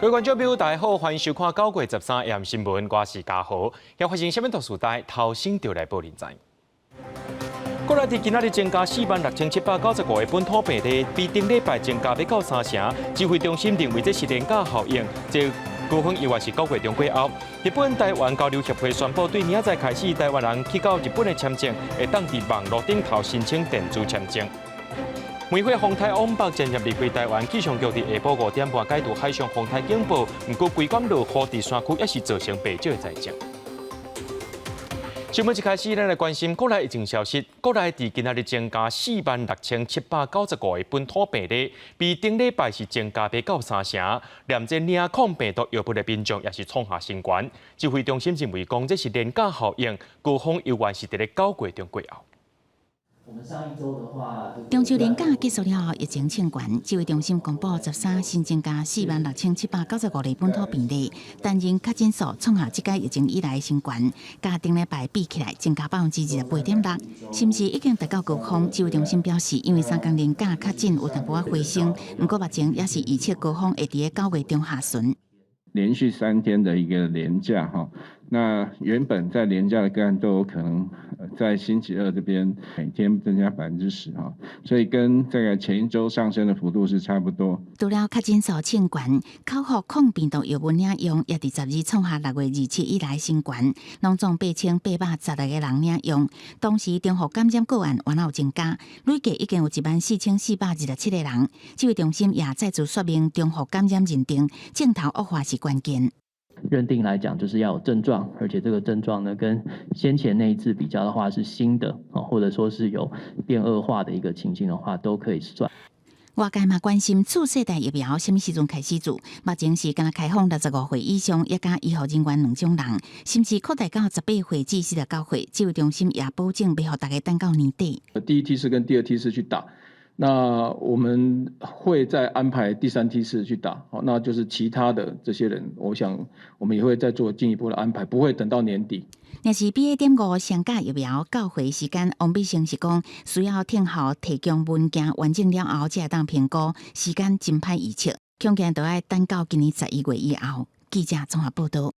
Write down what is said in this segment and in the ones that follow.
各位观众朋友，大家好，欢迎收看9月13日新闻，我是嘉豪。要发生什么大事代，头先就来报您知。国内伫今仔日增加46795个本土病例，比顶礼拜增加要到3成。指挥中心认为这是连假效应，这高峰以外是9月中过后。日本台湾交流协会宣布，对明仔载开始，台湾人去到日本的签证会当伫网络顶头申请电子签证。每回风台往北渐渐离开台湾，气象局伫下晡5点半解除海上风台警报，不过规港落雨伫山区也是造成不少灾情。新闻一开始，咱来关心国内疫情消息。国内伫今仔日增加46795个本土病例，比顶礼拜是增加要到3成。连这领抗病毒药物的民众也是创下新高。指挥中心认为讲这是连假效应，高峰犹原是伫咧9月中过后。我们上一周的话，中秋连假结束了后，疫情清悬。指挥中心公布13新增加46795个本土病例，单日确诊数创下这届疫情以来的新高，甲顶礼拜比起来增加28.6%，是毋是已经达到高峰？指挥中心表示，因为3天连假确诊有淡薄回升，不过目前也是预测高峰会伫9月中下旬。连续3天的一个连假哈，那原本在连假的个案都有可能在星期二这边每天增加10%哈，所以跟这个前一周上升的幅度是差不多。除了确诊数清悬，口服抗病毒药物领用也伫12创下6月27以来新高，拢总8816个人领用。当时中和感染个案完有增加，累计已经有14427个人。指挥中心也再次说明，中和感染认定镜头恶化是关键。认定来讲，就是要有症状，而且这个症状呢，跟先前那一次比较的话是新的或者说是有变恶化的一个情形的话，都可以算。外界嘛关心次世代疫苗什么时阵开始做？目前是敢开放65岁以上，也加医护人员2种人，甚至扩大到18岁至49岁。指挥中心也保证袂予大家等到年底。第一梯次跟第二梯次去打。那我们会再安排第3梯次去打，那就是其他的这些人，我想我们也会再做进一步的安排，不会等到年底。若是 BA.5 双价疫苗到货时间，王必胜是讲需要听候提供文件完整了后，才会当评估，时间真歹预测，恐惊都要等到今年11月以后。记者综合报道。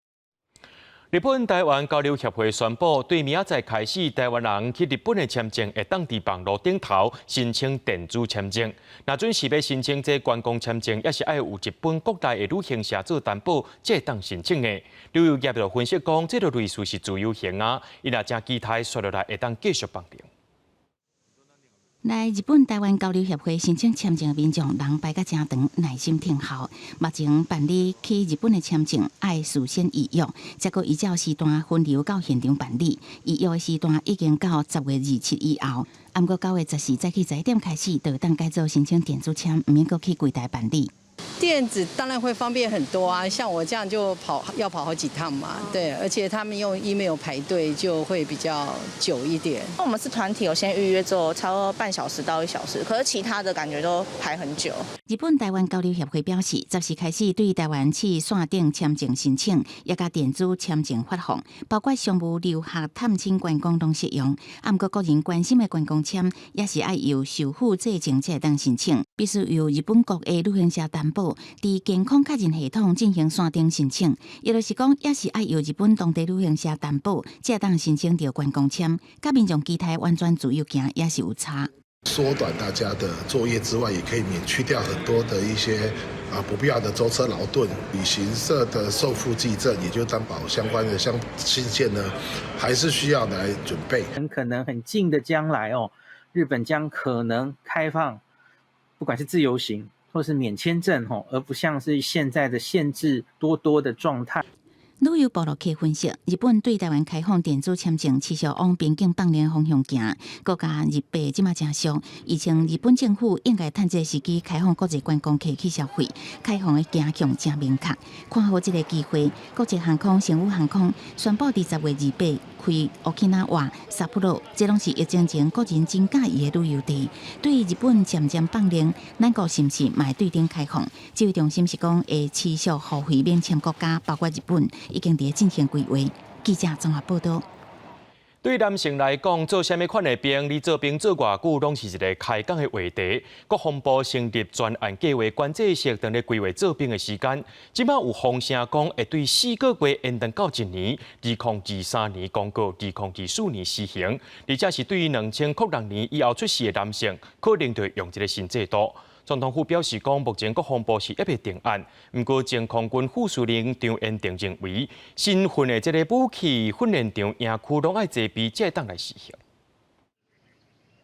日本台湾交流协会宣布，对明仔载开始，台湾人去日本的签证会当伫网络顶头申请电子签证。若准是要申请这观光签证，也是要有日本国内的旅行社做担保，才会当申请的。旅游业就分析讲，这个类似是自由行啊，伊若真期待续落来会当继续绑定。来日本台湾交流协会申请签证的民众，人排甲真长，耐心听候。目前办理去日本的签证，要事先预约，结果依照时段分流到现场办理。预约的时段已经到10月27以后，不过9月14早起11点开始，就当改做申请电子签，唔免阁去柜台办理。电子当然会方便很多啊，像我这样就要跑好几趟嘛，对，而且他们用 email 排队就会比较久一点。我们是团体，有先预约之后，差不多半小时到1小时，可是其他的感觉都排很久。日本台湾交流协会表示，10时开始对台湾去线顶签证申请，也甲电子签证发放，包括商务、留学、探亲、观光拢适用。不过个人关心的观光签，也是要由受付证件才会当申请，必须由日本国的旅行社担保，伫健康确认系统进行线顶申请。也就是讲，也是要由日本当地旅行社担保，才会当申请到观光签。甲民众期待完全自由行也是有差。缩短大家的作业之外，也可以免去掉很多的一些不必要的舟车劳顿。旅行社的受付记证，也就是担保相关的信件呢，还是需要来准备。很可能很近的将来日本将可能开放，不管是自由行或是免签证而不像是现在的限制多的状态。旅游部落客分析，日本对台湾开放电子签证持续往边境放量方向行，国家日币即马正俗，而且日本政府应该趁这个时机开放国际观光客去消费，开放的倾向正明确。看好这个机会，国际航空、成武航空宣布伫10月28开Okinawa、札幌，这拢是疫情前国人真介意的旅游地。对日本渐渐放量，咱国是毋是嘛会对顶开放？指挥中心是讲会持续互惠免签国家，包括日本。已经伫进行规划。记者综合报道。对男性来讲，做什么款的兵，你做兵做偌久，拢是一个开讲的话题。国防部成立专案计划管制式，等咧规划做兵的时间。即摆有风声讲，会对4个月延长到1年，2023年公告，2024年施行。而且是对于2006年以后出世的男性，可能就用这个新制度。总统府表示讲，目前国防部是还未定案，不过前空军副司令张延定认为，新训的这个武器训练场营区拢爱齐备，才会当来实行。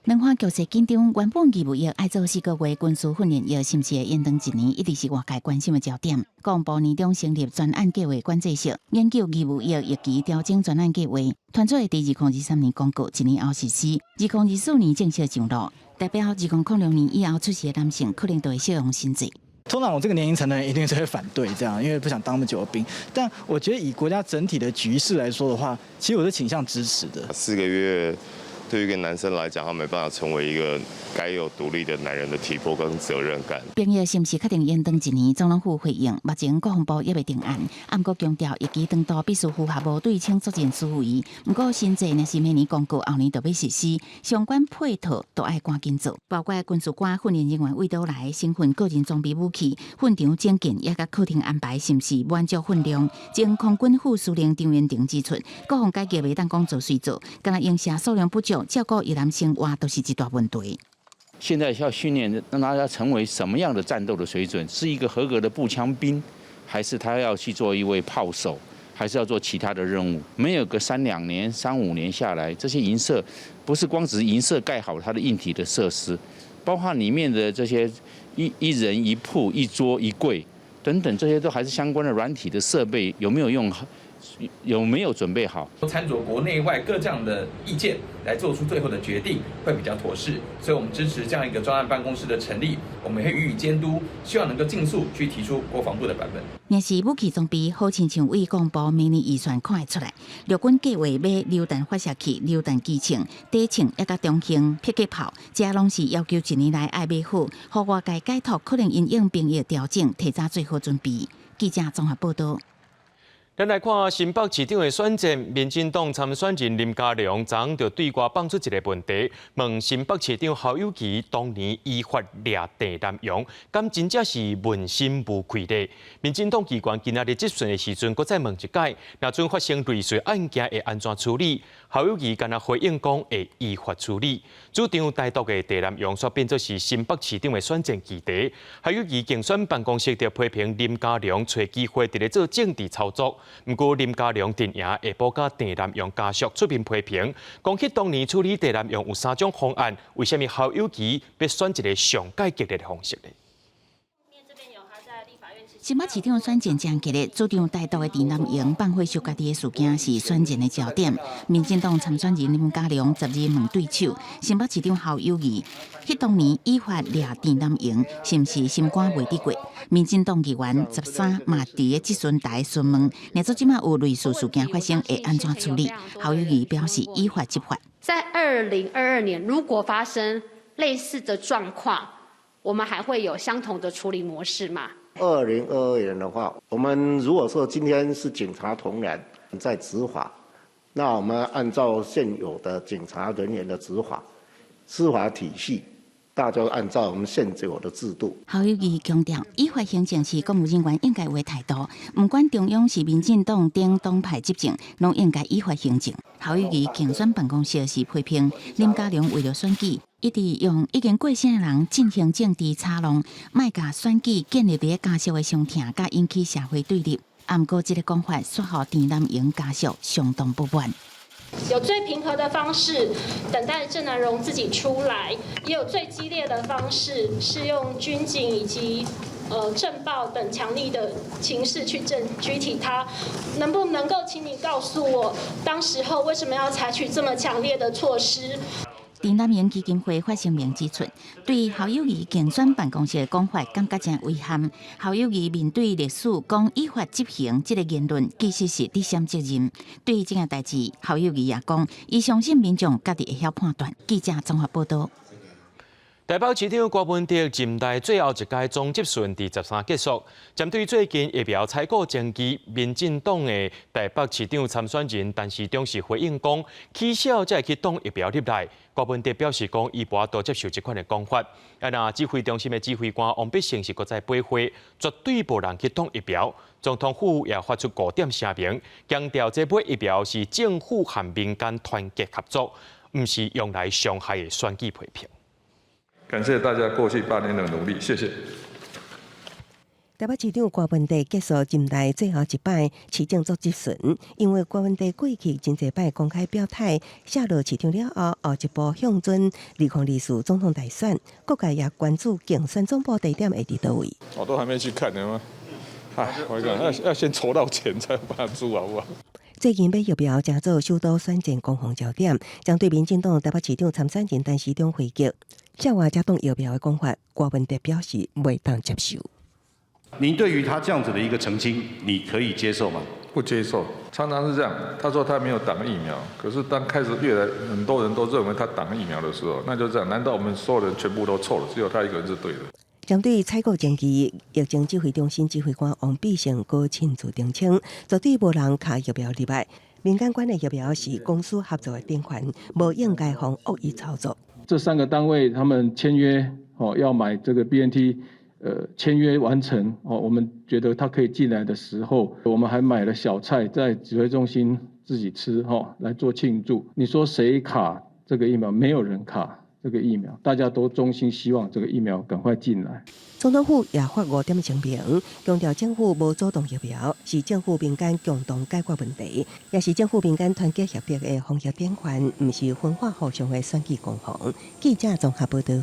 两岸局势紧张，原本义务役爱做4个月军事训练役，是不是会延长1年，一直是外界关心的焦点。国防部年中成立专案计划管制式，研究义务役役期调整专案计划，团队第2023年公告，1年后实施，2024年正式上路。代表2006年以后出世的男性，可能都会适用新制。通常我这个年龄层的人一定是会反对这样，因为不想当那么久的兵。但我觉得以国家整体的局势来说的话，其实我是倾向支持的。4个月对于一个男生来讲，他没办法成为一个该有独立的男人的体魄跟责任感。兵役是不是确定延长1年？总统府回应，目前国防部也未定案，暗过强调役期长度必须符合无对称作战思维。不过新制若是明年公告，后年就要实施，相关配套都爱赶紧做，包括军事官训练人员为倒来新训个人装备武器、训场整建，也甲课程安排是不是满足训练。前空军副司令张延定指出，国防改革袂当讲做随做，敢若营下数量不足，照顾越南生活都是一大问题。现在要训练让大家成为什么样的战斗的水准？是一个合格的步枪兵，还是他要去做一位炮手，还是要做其他的任务？没有个3-2年、3-5年下来，这些营舍不是光只是营舍盖好它的硬体的设施，包括里面的这些一人一铺、一桌一柜等等，这些都还是相关的软体的设备有没有用好？有没有准备好？参酌国内外各这样的意见，来做出最后的决定，会比较妥适。所以，我们支持这样一个专案办公室的成立，我们会予以监督，希望能够尽速去提出国防部的版本。若是武器装备，好亲像为公布明年预算看会出来。陆军计划买榴弹发射器、榴弹机枪、底枪，也甲中型迫击炮，这拢是要求1年内爱买好，互外界解读可能因应兵役调整，提早做好准备。记者综合报道。咱来看新北市长的选战，民进党参选人林佳龙昨昏就对外放出一个问题，问新北市长侯友宜当年依法掠地南洋，敢真正是问心无愧的？民进党机关今仔日质询的时阵，搁再问一届，若阵发生类似案件会安怎处理？侯友宜敢若回应讲会依法处理。主张台独的地南洋煞变作是新北市长的选战议题。侯友宜竞选办公室就批评林佳龙找机会伫咧做政治操作。不过林佳龙阵营下晡甲地南洋家属出面批评，讲起当年处理地南洋有3种方案，为什么侯友宜要选一个上界激烈的方式呢？新北市长选战将激烈，主张台独的地南洋放火烧家己的事件是选战的焦点。民进党参选人林佳龙12问对手，新北市长侯友宜，迄当年依法掠地南洋，是毋是心肝袂得过？民进党议员13嘛伫咧质询台询问，若做即马有类似事件发生，会安怎处理？侯友宜表示依法执法。在2022年，如果发生类似的状况，我们还会有相同的处理模式吗？2022年的话，我们如果说今天是警察同仁在执法，那我们按照现有的警察人员的执法、司法体系，大家按照我们现有的制度。侯友宜强调，依法行政是公务人员应该有的态度，不管中央是民进党等党派执政，拢应该依法行政。侯友宜竞选办公室是批评林佳龙为了选举，一直用已经过身的人进行政治炒弄，卖甲选举建立伫家属的伤痛，甲引起社会对立。不过，这个讲法说服地南洋家属相当不满。有最平和的方式，等待郑南榕自己出来；也有最激烈的方式，是用军警以及政报等强力的情势去拘提他。能不能够请你告诉我，当时候为什么要采取这么强烈的措施？地南洋基金会发声明指出，对侯友宜竞选办公室的讲法感觉真遗憾。侯友宜面对历史讲依法执行这个言论，其实是伫闪责任。对于这件代志，侯友宜也讲，伊相信民众家己会晓判断。记者综合报道。台北市长郭文迪任内最后一届总集选第13结束，针对最近疫苗采购争议，民进党的台北市长参选人陈时中是回应讲，起小才会去挡疫苗入来。郭文迪表示讲，伊无多接受这款的讲法。那指挥中心的指挥官王必胜是搁再背会，绝对无人去挡疫苗。总统府也发出5点声明，强调这买疫苗是政府和民间团结合作，唔是用来伤害的选举批评。感谢大家过去8年的努力，谢谢。台北市长郭文迪结束任内最后一摆市政组集选，因为郭文迪过去真侪摆公开表态，下落市长了后，后一步向准2024总统大选，各界也关注竞选总部地点会伫倒位。我都还没去看呢吗？哎，我讲要先筹到钱才有办法住，好不好？最近买疫苗正做首都选战攻防焦点，将对民进党台北市长参选人陈时中回击，笑话加动疫苗的讲法，郭文迪表示未当接受。您对于他这样子的一个澄清，你可以接受吗？不接受，常常是这样。他说他没有打疫苗，可是当开始很多人都认为他打疫苗的时候，那就这样。难道我们所有人全部都错了，只有他一个人是对的？针对采购争议，疫情指挥中心指挥官王必胜阁亲自澄清，绝对无人卡疫苗入来。民间管的疫苗是公司合作的典范，无应该防恶意操作。这3个单位他们签约要买这个 BNT。签约完成我们觉得他可以进来的时候，我们还买了小菜在指挥中心自己吃来做庆祝。你说谁卡这个疫苗？没有人卡这个疫苗，大家都衷心希望这个疫苗赶快进来。总统府也发5点声明，强调政府无主动疫苗，是政府民间共同解决问题，也是政府民间团结协力的防疫典范，不是分化互相的选举攻防。记者综合报道。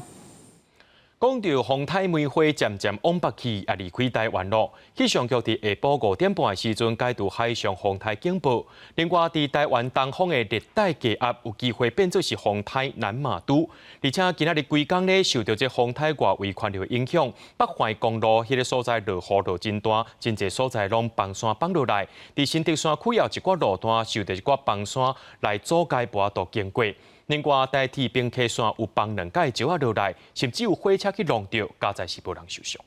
讲到风台梅花渐渐往北去，也离开台湾咯。气象局伫下晡5点半的时阵解除海上风台警报。另外，伫台湾东方的热带低压有机会变作是风台南马都，而且今仔日规工咧受到这风台外围环流影响，北环公路迄个所在落雨落真大，真侪所在拢崩山崩落来。伫新竹山区也有一寡路段受到一寡崩山来阻碍跋道经过。另外，台铁平溪线有崩2架石落来，甚至有火车去弄到，加在是无人受伤。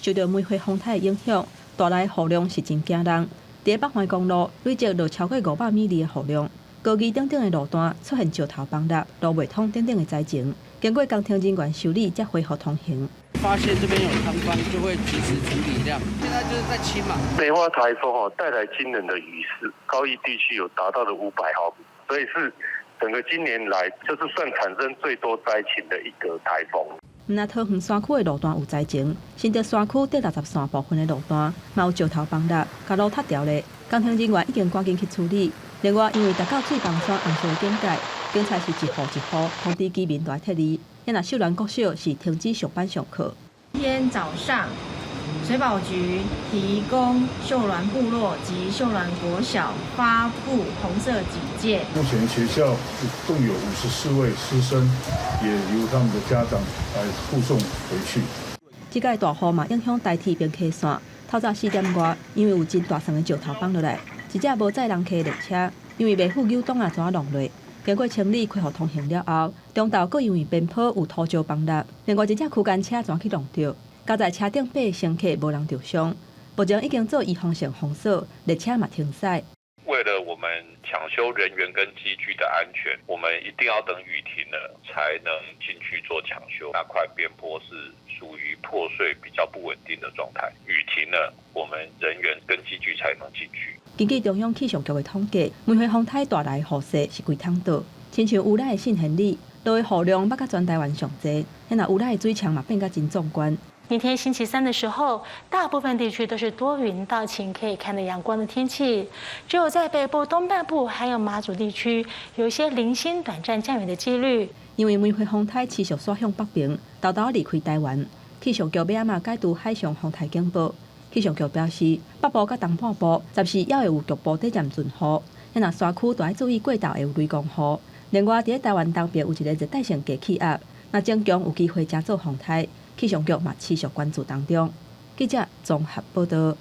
受到梅花风台的影响，带来雨量是真惊人。伫北环公路累积落超过500米的雨量，高机等等的路段出现石头崩落、路袂通等等的灾情，经过工程人员修理，才恢复通行。发现这边有坍方，就会及时处理量。现在就是在清嘛。梅花台风带来惊人的雨势，高义地区有达到了500毫米，所以是整个今年来就是算产生最多灾情的一个台风。那桃园山区的路段有灾情，新竹山区第60线部分的路段嘛有石头崩落，甲路塌掉咧。工程人员已经赶紧去处理。另外，因为达到最崩山红线的境界，警察是一户一户通知居民来撤离。也那秀兰国小是停止上班上课。今天早上，水保局提供秀峦部落及秀峦国小发布红色警戒。目前学校共有54位师生，也由他们的家长来护送回去。这届大雨嘛影响台铁平溪线，透早4点外，因为有真大层的石头崩落来，一只无载人客的列车，因为未负扭动啊，怎啊弄落。经过清理、恢复通行了后，中道阁因为边坡有土石崩落，另外一只区间车怎去弄到，加在车顶爬乘客无人受伤。目前已经做预防性封锁，列车嘛停驶。为了我们抢修人员跟机具的安全，我们一定要等雨停了才能进去做抢修。那块边坡是属于破碎、比较不稳定的状态，雨停了，我们人员跟机具才能进去。根据中央气象局的统计，梅花风台带来雨势是几趟倒，亲像有来的信行李，落的雨量要甲全台湾上济，那有来的水墙嘛变甲真壮观。明天星期3的时候，大部分地区都是多云到晴，可以看到阳光的天气。只有在北部东半部还有马祖地区，有一些零星短暂降雨的几率。因为梅花风台持续刷向北平，豆豆离开台湾，气象局要嘛解除海上风台警报。气象局表示，北部甲东半部暂时还会有局部短暂阵雨，那山区就要注意过昼会有雷公雨。另外，伫台湾东边有一个热带性低气压，那增强有机会加做风台。气象局嘛持续关注当中。记者综合报道。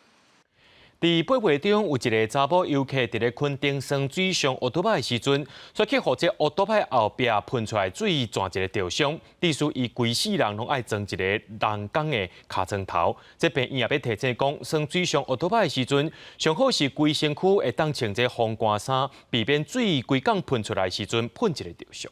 伫8月中，有一个查甫游客伫咧垦丁耍水上奥多摆的时阵，却去互这奥多摆后壁喷出来水，撞一个吊伤。历史伊规世人拢爱装一个人工的尻川头。这病院也要提醒讲，耍水上奥多摆的时阵，上好是规身躯会当穿这防寒衫，避免水规港喷出来的时阵喷一个吊伤。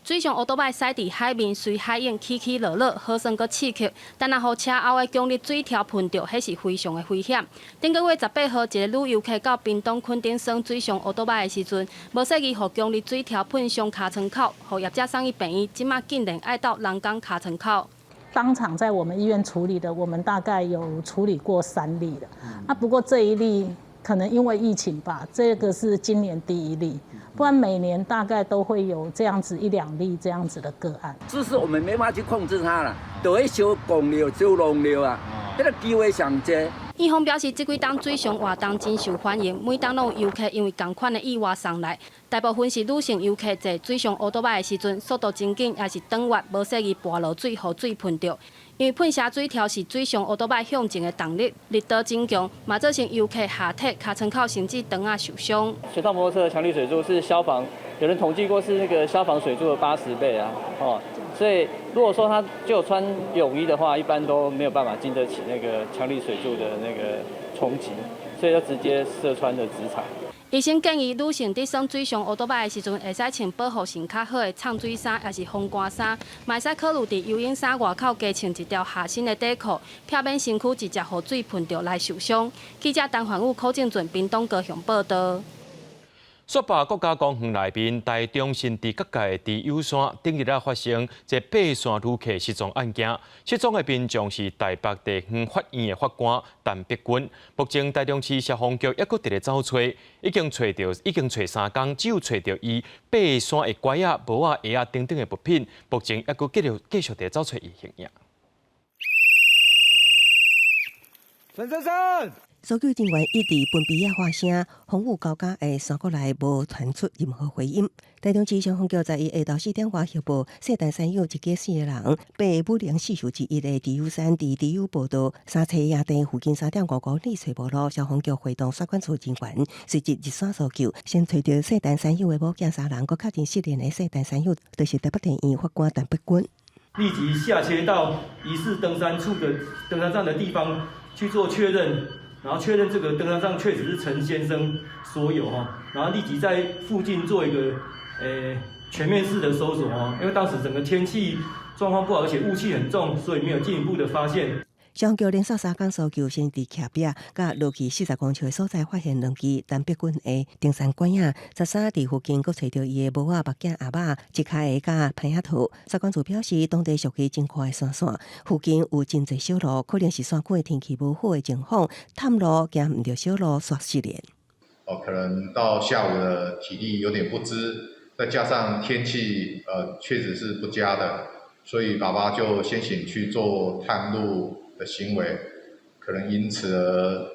水上奥多摆驶伫海面，随海影起起落落，好算阁刺激。但若互车后的强力水潮喷到，迄是非常的危险。顶个月18号，一个女游客到屏东垦丁耍水上奥多摆的时阵，无适宜互强力水潮喷伤尻川口，互业者送去病院，即马竟然爱到人工尻川口。当场在我们医院处理的，我们大概有处理过3例了。不过这一例可能因为疫情吧，这个是今年第1例，不然每年大概都会有这样子1、2例这样子的个案。就是我们没办法去控制它了，就会小降流、小弄流啊，这个机会上多。院方表示，这几档水上活动真受欢迎，每档拢有游客因为同款的意外送来，大部分是女性游客坐水上奥多摆的时阵，速度真紧，也是短滑，无适宜跋落水，互水喷到。因为喷射水条是水上奥多摆向前的动力，力道真强，嘛造成游客下体、尻川口甚至肠受伤。水上摩托车的强力水柱是消防，有人统计过是那个消防水柱的80倍啊，所以如果说他就有穿泳衣的话，一般都没有办法经得起那个强力水柱的那个冲击，所以就直接射穿了职场。医生建议女性伫耍水上奥多摆的时阵，会使穿保护性较好的呛水衫，也是防寒衫，嘛会使考虑伫游泳衫外口加穿一条下身的底裤，避免身躯直接互水喷到来受伤。记者陈焕武、柯正俊，屏东高雄报道。雪霸国家公园内面，台中新地各界的友山，顶日发生一爬山旅客失踪案件。失踪的民众是台北地方法院的法官陈碧君。目前台中市消防局也搁伫咧找找，已经找3天，只有找到伊爬山的拐啊、帽啊、鞋啊等等的物品。目前也搁继续伫找找伊形影。陈先生。搜救人员一直分别发声，风雨交加的山谷内无传出任何回音。台中市消防局在下昼4点外协报，圣诞山有一家4个人被武陵四树之一的迪友山伫迪友步道三车野地附近3点5公里找无路，消防局会同山管处人员随即入山搜救，先找到圣诞山友的某囝3人，佮确定失联的圣诞山友就是台北地院法官陈碧君。立即下切到疑似登山杖的地方去做确认。然后确认这个登山杖确实是陈先生所有然后立即在附近做一个全面式的搜索因为当时整个天气状况不好，而且雾气很重，所以没有进一步的发现。消防局连续3天搜救，先伫徛壁甲落去40公尺的所在发现2支陈碧君的登山拐啊，13伫附近佫找到伊的帽仔、目镜、鸭仔、一开的甲攀野兔。山管处表示，当地属于真宽的山线，附近有真侪小路，可能是山区的天气无好的情况，探路行唔到小路煞失联。可能到下午的体力有点不支，再加上天气确实是不佳的，所以爸爸就先行去做探路的行为，可能因此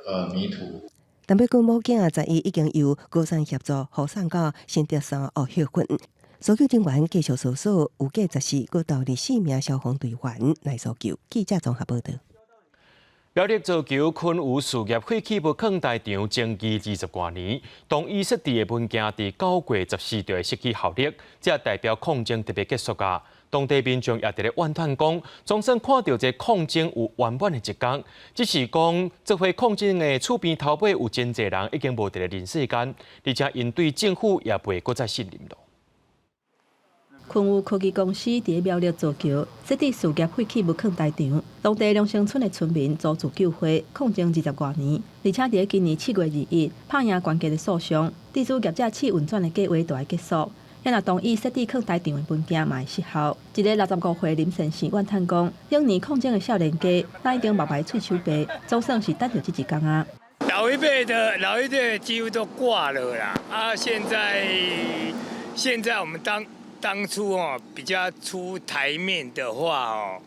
而迷途。陈碧君某囝在伊已经由高山协助护送到新竹山学校群。搜救人员继续搜索，有计14个到24名消防队员来搜救。记者综合报道。苗栗造桥昆武事业废弃物坑大场征期20多年，同意设置的物件伫9月14就会失去效力，这代表抗争特别结束啊！当地民众也伫咧怨叹讲，总算看到这抗争有圆满的一天，只是讲这回抗争的厝边头尾有真侪人已经无伫咧人世间，而且因对政府也袂搁再信任了。昆武科技公司伫苗栗造桥，设置事业废弃物坑大场，当地龙兴村的村民组自救会，抗争20多年，而且伫今年7月2日拍赢关键的诉讼，地主业者试运转的计划就要结束。也若同意设置坑大场的物件嘛会失效。一个65岁林先生怨叹讲，当年抗争的少年家，那已经目白喙手白，总算是等到这一天啊。老一辈的几乎都挂了啦，现在我们当初比较出台面的话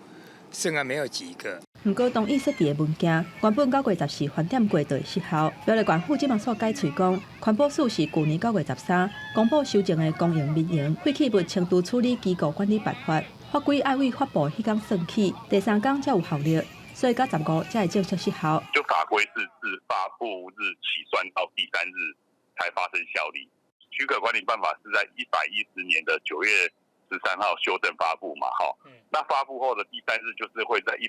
剩下没有几个。不过同意设置的物件，原本9月14翻点过就会失效。苗栗县府即马所解释讲，环保署是去年9月13公布修正的公营民营废弃物程度处理机构管理办法，法规爱为发布迄天算起，第3天才有效力。所以到15才会正式失效。就法规是自发布日起算到第3日才发生效力。许可管理办法是在110年的9月13号修正发布嘛，那发布后的第3日就是会在110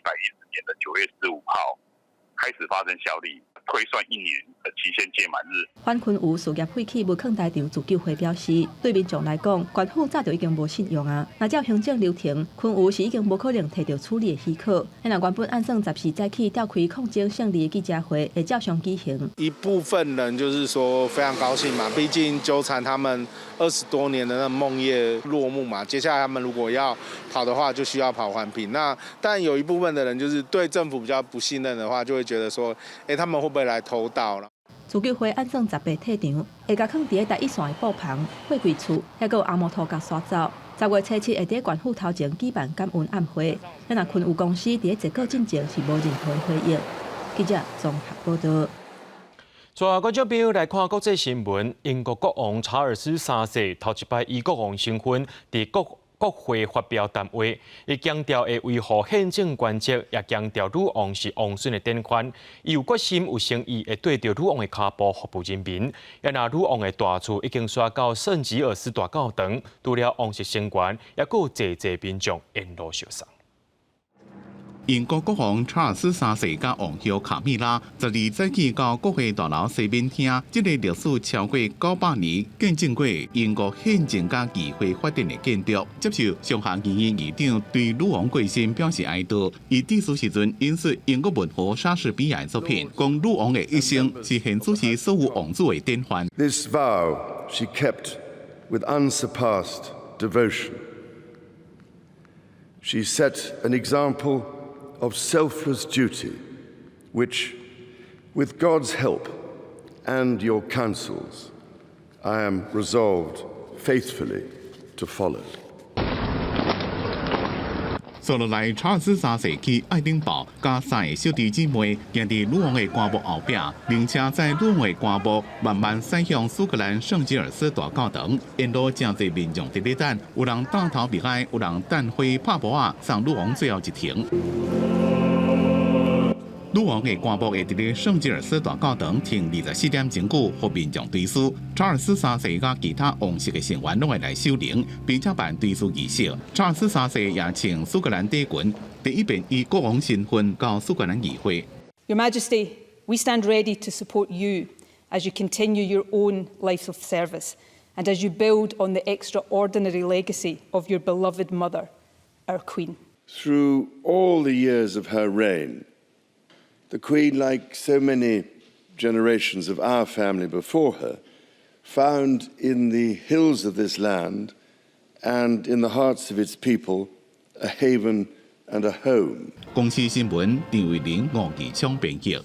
年的9月15号开始发生效力，推算1年的期限届满日。反昆有事业废弃无坑台场自救会表示，对民众来讲，官府早就已经无信用啊。那照行政流程，昆有是已经无可能摕到处理的许可。那原本按算14早起召开控制胜利的记者会，会照常举行。一部分人就是说非常高兴嘛，毕竟纠缠他们20多年的那梦魇落幕嘛。接下来他们如果要跑的话，就需要跑环评。那但有一部分的人就是对政府比较不信任的话，就会觉得说，他们会不会来偷盗了？自救会按算10个退场，会甲放伫第一线的布棚、货柜厝，还有阿摩托甲刷走。10月初7会伫县府头前举办感恩暗会，咱若昆有公司伫结果进前是无任何回应。记者综合报道。带观众朋友来看国际新闻，英国国王查尔斯3世头一摆以国王身份伫国会发表谈话，伊强调会维护宪政原则，也强调女王是王孙的典范。伊有决心、有诚意，会对着女王的脚步服务人民。也拿女王的大厝已经刷到圣吉尔斯大教堂，除了王室成员，也有济民众沿路受赏。英国国王查尔斯3世甲王后卡米拉12早起到国会大楼西面厅，这个历史超过900年、见证过英国宪政甲议会发展的建筑，接受上下议院议长对女王过身表示哀悼。伊致辞时阵引述英国文豪莎士比亚的作品，讲女王的一生是现主持所有王子的典范。This vow she kept with unsurpassed devotion. She set an example of selfless duty, which, with God's help and your counsels, I am resolved faithfully to follow. 坐落来，查尔斯3世去爱丁堡，甲3个小弟姊妹行伫女王的棺木后壁，并且在女王的棺木慢慢驶向苏格兰圣吉尔斯大教堂。沿路真侪民众伫咧等，有人带头默哀，有人弹花拍鼓啊，送女王最后一程。女王的棺木会伫咧圣吉尔斯大教堂停24点钟久，互民众追思。查尔斯3世甲其他王室的成员拢会来守灵，并且办追思仪式。查尔斯3世也请苏格兰帝群第一遍以国王身份到苏格兰议会。Your Majesty, we stand ready to support you as you continue your own life of service and as you build on the extraordinary legacy of your beloved mother, our Queen. Through all the years of her reign, the Queen, like so many generations of our family before her, found in the hills of this land and in the hearts of its people a haven and a home. 公司新闻张伟玲、吴义昌编辑。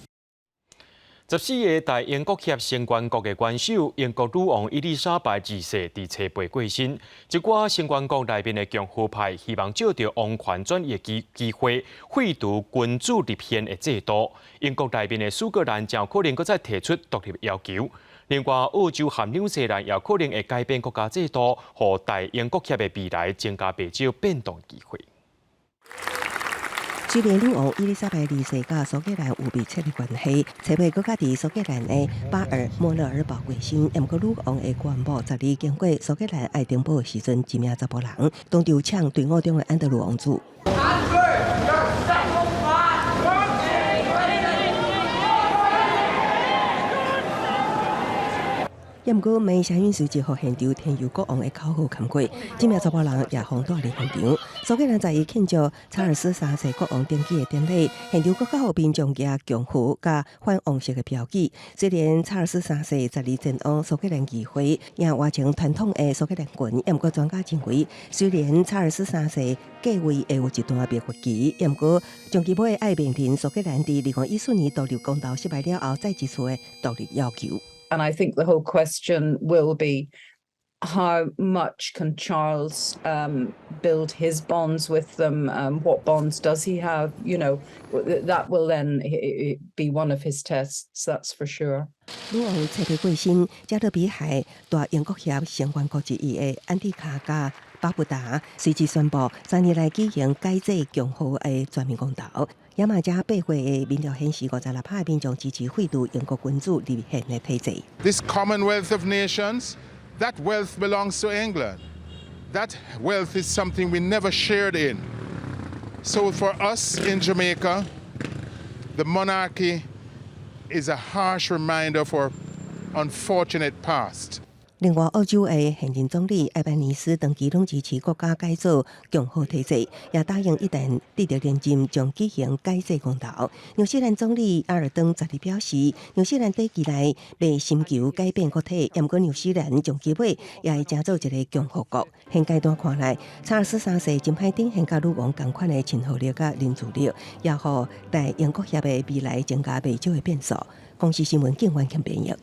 14个大英国协成员国的元首，英国女王伊丽莎白2世伫初八过身。一寡成员国内面的共和派希望借着王权转移的机会，废除君主立宪的制度。英国内面的苏格兰就可能搁再提出独立要求。另外，澳洲和纽西兰也可能会改变国家制度，予大英国协的未来增加不少变动机会。虽然女王伊丽莎白2世甲苏格兰有密切的关系，初八佮家伫苏格兰的巴尔莫勒尔堡过身，毋过女王的棺木12经过苏格兰爱丁堡时阵，一名查甫人当场抢队伍中的安德鲁王子。也毋过，梅祥运随即互现场添油国王的口号含过，这名查甫人也放带入现场。苏格兰在伊庆祝查尔斯3世国王登基的典礼，现场更有民众举共和甲反王室的标语。虽然查尔斯3世12前往苏格兰议会，也换成传统的苏格兰裙，也毋过专家认为，虽然查尔斯3世继位会有一段灭国期，也毋过长期尾爱面临苏格兰伫2014年独立公投失败了后再提出的独立要求。And I think the whole question will be how much can Charles build his bonds with them? What bonds does he have? You know, that will then be one of his tests, that's for sure. 女王初八过身，加勒比海大英国协成员国之一的安蒂卡加巴布达随即宣布3年来举行改制共和的全面公投，也嘛，这8月的民调显示，56%的民众支持废除英国君主立宪的体制。This Commonwealth of Nations, that wealth belongs to England. That wealth is something we never shared in. So for us in Jamaica, the monarchy is a harsh reminder of our unfortunate past. 另外，澳洲的现任总理艾班尼斯长期拢支持国家改造共和体制，也答应一旦得到连任，将举行改制公投。纽西兰总理阿尔登昨日表示，纽西兰短期内未寻求改变国体，不过纽西兰将基尾也会成做一个共和国。现阶段看来，查尔斯3世真歹顶现甲女王同款的亲和力甲凝聚力，也互在英国协的未来增加未少的变数。公司新闻警员请编译。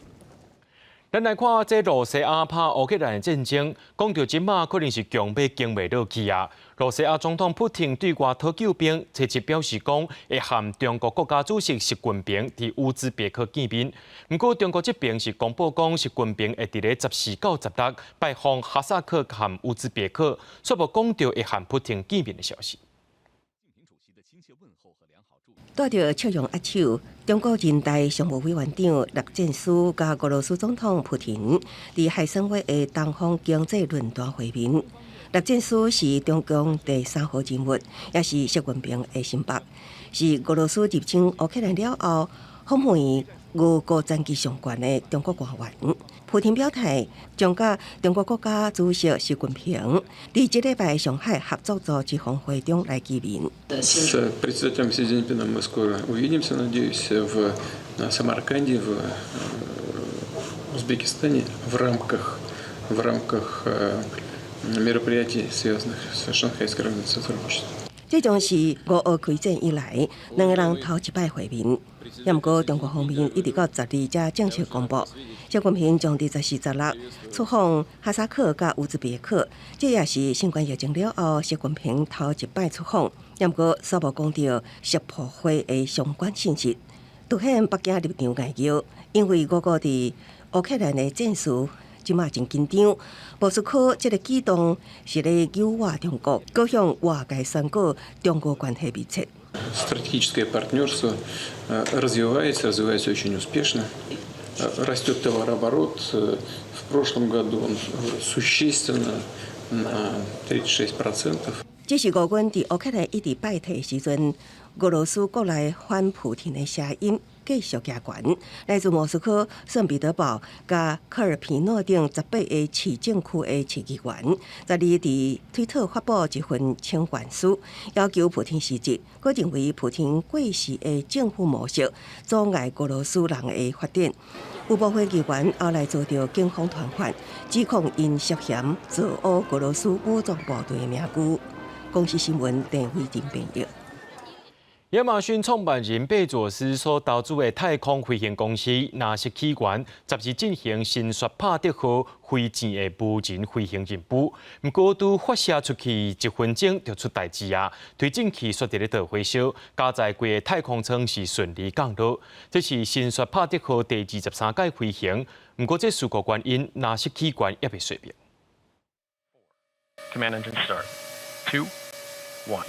咱来看这罗西亚拍乌克兰的战争，讲到即马可能是强要经袂落去啊。罗西亚总统普廷对外讨救兵，切切表示讲会和中国国家主席习近平伫乌兹别克见面。不过中国这边是公布讲习近平会伫咧14到16拜访哈萨克和乌兹别克，却无讲到会和普廷见面的消息。带着笑容握手，中国人大常务委员长栗战书甲俄罗斯总统普廷伫海参崴的东方经济论坛会面。栗战书是中共第3号人物，也是习近平的心腹，是俄罗斯入侵乌克兰了后访问俄国战绩上悬的中国官员。普廷表态，将甲中国国家主席习近平伫这礼拜上海合作组织峰会中来见面。С председателем Си Цзиньпином мы скоро увидимся, надеюсь, в Самарканде, в Узбекистане, в рамках мероприятий, связанных с Шанхайской организацией сотрудничества. 这将是俄乌开战以来两个人头一摆会面。不过，中国方面一直到12才正式公布，习近平将伫14、16出访哈萨克甲乌兹别克，这也是新冠疫情了后习近平头一摆出访。不过，稍无讲到习普会的相关信息，凸显北京立场外交，因为俄国伫乌克兰的战事即马真紧张，莫斯科这个举动是咧诱惑中国，各向外界宣告中俄关系密切。Стратегическое партнерство развивается очень успешно. Растет товарооборот. В прошлом году он существенно на 36%. 这是俄军伫乌克兰一直败退的时阵，俄罗斯国内反普廷的声音继续加悬。来自莫斯科、圣彼得堡、甲科尔皮诺等18个市政区的市议员，昨日伫推特发布一份请愿书，要求普廷辞职。佮认为普廷过时的政府模式阻碍俄罗斯人的发展。有部分议员后来遭到警方传唤，指控因涉嫌造污俄罗斯武装部队的名句。公司新闻邓慧珍编译。亚马逊创办人贝佐斯所投资的太空飞行公司纳什起源，暂时进行新雪帕德号飞船的无人飞行任务。不过，拄发射出去1分钟就出代志啊！推进器却伫咧倒火烧，加在规个太空舱是顺利降落。这是新雪帕德号第23届飞行，不过这事故原因纳什起源也未说明。Command engine start. 2, 1.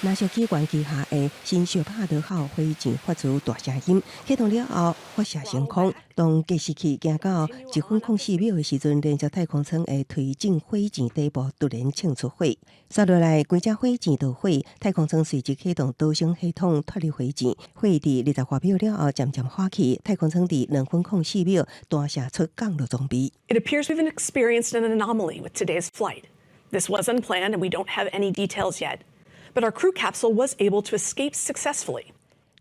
纳什起源旗下的新雪帕德号飞船发出大声音，启动了后发射升空。当计时器行到1分04秒的时阵，连接太空舱的推进飞船底部突然呛出火，接落来规只飞船着火，太空舱随即启动导升系统脱离飞船。火伫20多秒了后渐渐化去，太空舱伫2分04秒弹射出降落装备。It appears we've experienced an anomaly with today's flight. This was unplanned, and we don't have any details yet. But our crew capsule was able to escape successfully.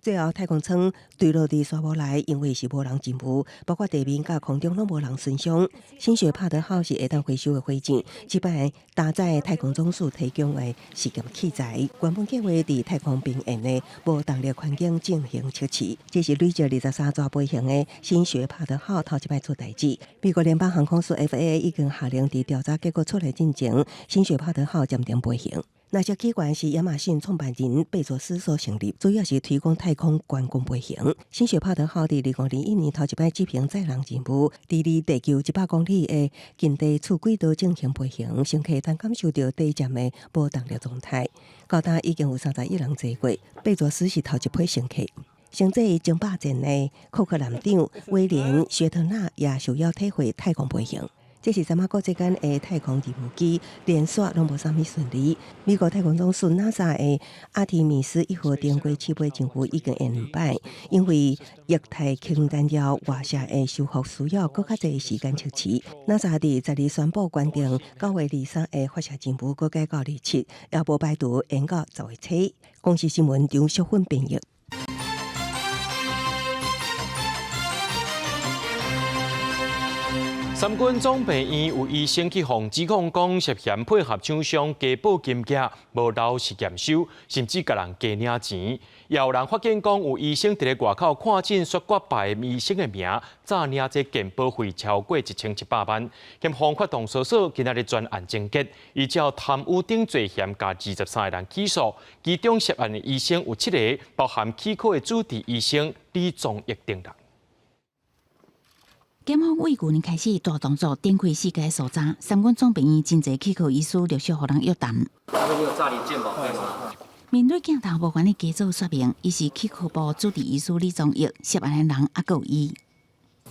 最后，太空舱坠落伫沙漠内，因为是无人进入，包括地面甲空中拢无人损伤。新雪帕德号是下当回收的飞船，即摆搭载太空总署提供的实验器材，原本计划伫太空平原的无动力环境进行测试。这是累计23座飞行的新雪帕德号头一摆出代志。美国联邦航空署 FAA 已经下令伫调查结果出来进前，新雪帕德号暂停飞行。那些机关是亚马逊创办人贝佐斯所成立，主要是推广太空观光飞行。新雪帕特号伫2021年头一摆执行载人任务，伫离地球100公里的近地次轨道进行飞行，乘客当感受到低渐的波动的状态。到今已经有31人坐过，贝佐斯是头一批乘客。乘坐争霸战的库克艦长威廉·薛特纳也受邀体会太空飞行。这是3马国际间的太空任务机连续拢无啥物顺利。美国太空总署 NASA 的阿提米斯1号登轨起飞任务已经2摆，因为液态氢弹药外射的修复需要更较侪时间测试。NASA 伫12宣布关定9月23的发射任务，改到日期，也无排除延到10月初。公司新闻张淑芬编译。三军总病院有医生去向指控讲涉嫌配合厂商加保金额，无老实验收，甚至甲人加领钱。也有人发现讲有医生伫咧外口看诊说国牌医生的名，早领这健保费超过1700万。检方发动搜索，今仔日专案侦结，依照贪污等罪嫌，甲23个人起诉，其中涉案的医生有7个，包含起考的主治医生李宗义等人。检方为去年开始大动作，展开4个搜查。三军总病院真侪起考医师陆续互人约谈。你有诈领健保费吗？面对镜头无关的家族说明，伊是起考部主治医师李宗义，涉案的人还有伊。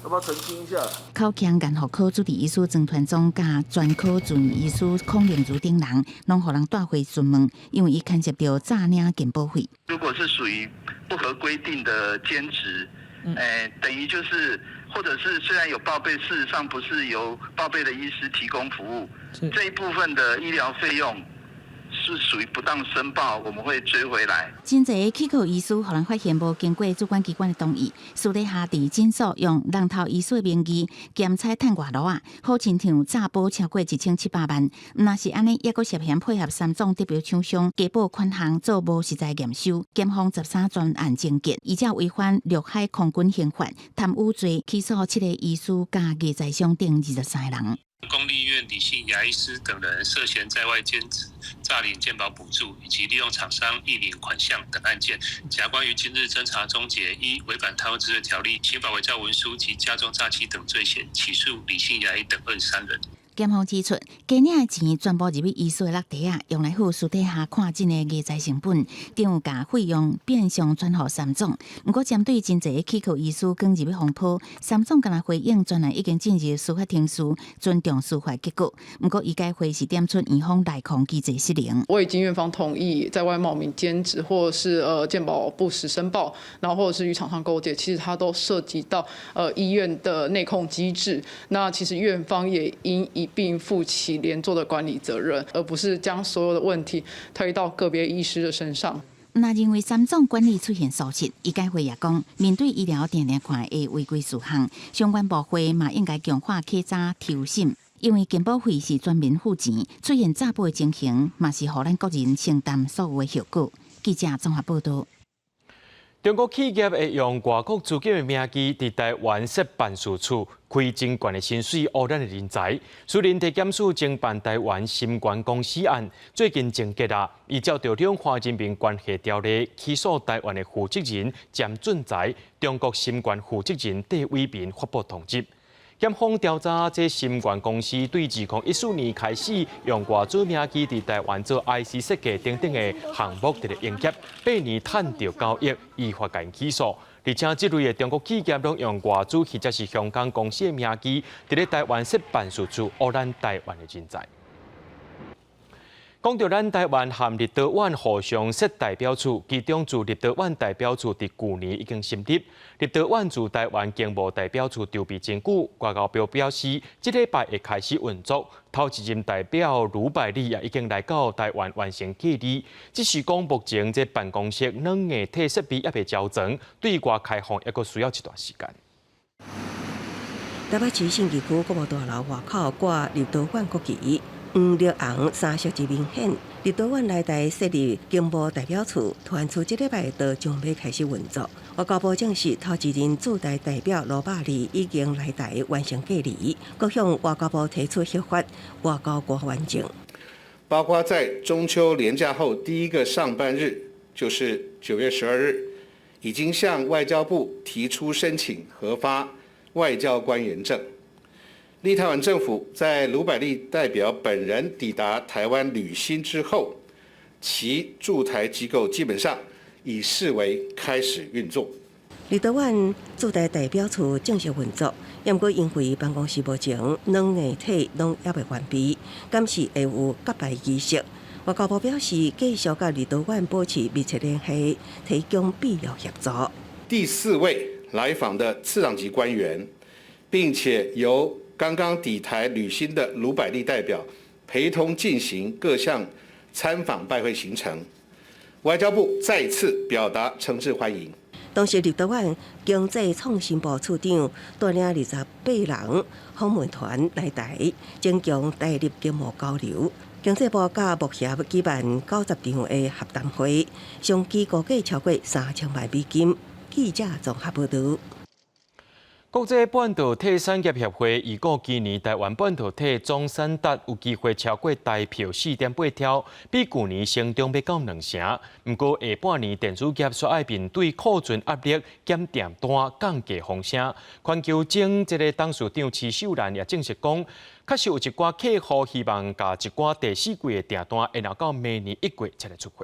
要不要澄清一下？考强眼学科主治医师曾团总甲专科准医师孔令如等人，拢互人带回询问，因为伊牵涉到诈领健保费。如果是属于不合规定的兼职，等于就是。或者是虽然有报备，事实上不是由报备的医师提供服务，这一部分的医疗费用是属于不当申报，我们会追回来。真侪起考医师互人发现无经过主管机关的同意，私底下伫诊所用人头医师的名义兼差趁外劳啊，好亲像诈保超过1700万。若是安尼，也佫涉嫌配合3种得标厂商加保款项做无实在验收。检方13专案侦结，依照违反陆海空军刑法贪污罪起诉7个医师加业在商等23人。公立医院李姓牙医师等人涉嫌在外兼职、诈领健保补助以及利用厂商溢领款项等案件，检察官于今日侦查终结，依违反贪污治罪条例、刑法伪造文书及加重诈欺等罪嫌，起诉李姓牙医等23人。检方指出，加领的钱全部入去医师的落地啊，用来付私底下看诊的业财成本，定价费用变相转予3总。不过，针对真侪起考医师跟入去风波，3总敢若回应专案已经进入司法庭诉，尊重司法结果。不过，医改会是点出院方内控机制失灵。未经院方同意在外冒名兼职，或者是健保不实申报，然后或者是与厂商勾结，其实它都涉及到医院的内控机制。那其实院方也应一并负起连坐的管理责任，而不是将所有的问题推到个别医师的身上。那认为3总管理出现疏失，医改会也讲，面对医疗电力款的违规事项，相关部会嘛应该强化稽查抽审，因为健保费是全民付钱，出现诈保的情形，嘛是互咱国人承担所有的后果。记者综合报道。中国企业会用外国资金的名义，伫台湾设办事处，开真悬的薪水污染的人才。虽然地检署侦办台湾新冠公司案，最近终结啊，依照着两华人民关系条例起诉台湾的负责人詹俊才，中国新冠负责人戴伟民发布通知。检方调查，这新冠公司对2014年开始用外资名义伫台湾做 IC 设计等等的项目伫咧营业，8年赚到9亿，依法甲因起诉。而且这类的中国企业拢用外资或者是香港公司的名义伫咧台湾设办事处，污染台湾的人才。讲到咱台湾和立陶宛互相设代表处，其中驻立陶宛代表处伫去年已经成立。立陶宛驻台湾经贸代表处筹备真久，外交部表示，这礼拜会开始运作。头一任代表卢百里也已经来到台湾完成隔离，只是讲目前这办公室软硬体设备也未交装，对外开放还阁需要一段时间。台北市信义区国贸大楼外口挂立陶宛国旗。黄、绿、红三色之明显，立陶宛内台设立经贸代表处，团处这礼拜就将要开始运作。外交部证实，头一任驻台代表罗百里已经来台完成隔离，各向外交部提出核发外交官完证。包括在中秋连假后第一个上班日，就是9月12日，已经向外交部提出申请核发外交官员证。立陶宛政府在卢百利代表本人抵达台湾履新之后，其驻台机构基本上已视为开始运作。立陶宛驻台代表处正式运作，不过因为办公室目前两硬体拢还未完备，暂时会有甲拜仪式。外交部表示，继续甲立陶宛保持密切联系，提供必要协助。第4位来访的次长级官员，并且由刚刚抵台履新的卢百利代表陪同进行各项参访拜会行程，外交部再次表达诚挚欢迎。当时立陶宛经济创新部处长带领28人访问团来台，增强台日经贸交流。经济部甲牧协举办90场的洽谈会，相机估计超过3000万美金。记者综合报道。国际半导体产业协会预估今年台湾半导体总产值有机会超过台票4.8兆，比去年成长要到2成。不过下半年电子业所要面对库存压力、减订单、降价风声。环球晶这个董事长池秀兰也证实讲，确实有一寡客户希望甲一寡第4季的订单，然后到明年1月才来出货。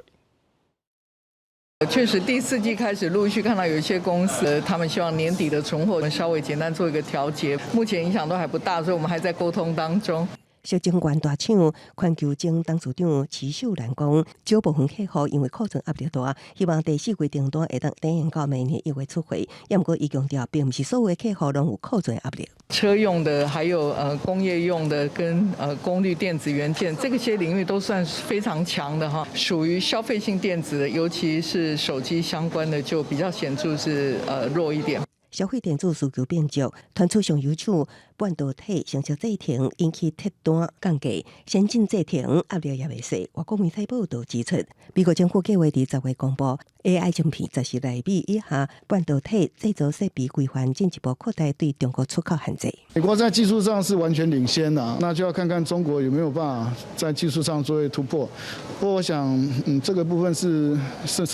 确实，第4季开始陆续看到有一些公司，他们希望年底的存货稍微简单做一个调节，目前影响都还不大，所以我们还在沟通当中。小晶圆大厂环球晶董事长池秀兰讲，少部分客户因为库存压力大，希望第4季订单会当延延到明年1月出货。不过，伊强调，并不是所有的客户拢有库存压力。车用的，还有工业用的跟功率电子元件，这些领域都算是非常强的哈。属于消费性电子的，尤其是手机相关的，就比较显著是弱一点。消费电子需求变弱，传出上游厂半导体成熟制停，引起订单降价，先进制停压力也未小。外国媒体报道指出，美国政府计划伫10月公布 AI 晶片10纳米以下半导体制造设备规范，进一步扩大对中国出口限制。美国在技术上是完全领先的，那就要看看中国有没有办法在技术上做突破。不过我想，这个部分是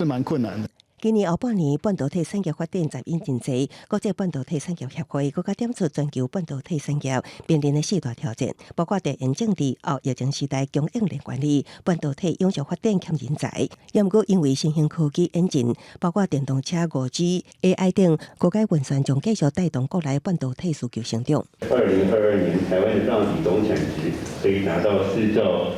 蛮困难的。今年后半年，半导体产业发展杂音真济。国际半导体产业协会更加点出全球半导体产业面临的4大挑战，包括地缘政治、疫情时代供应链管理、半导体永续发展欠人才。不过，因为新兴科技演进，包括电动车、5G、AI 等，国家运算将继续带动国内半导体需求成长。2022年，台湾的半导体总产值可以达到4兆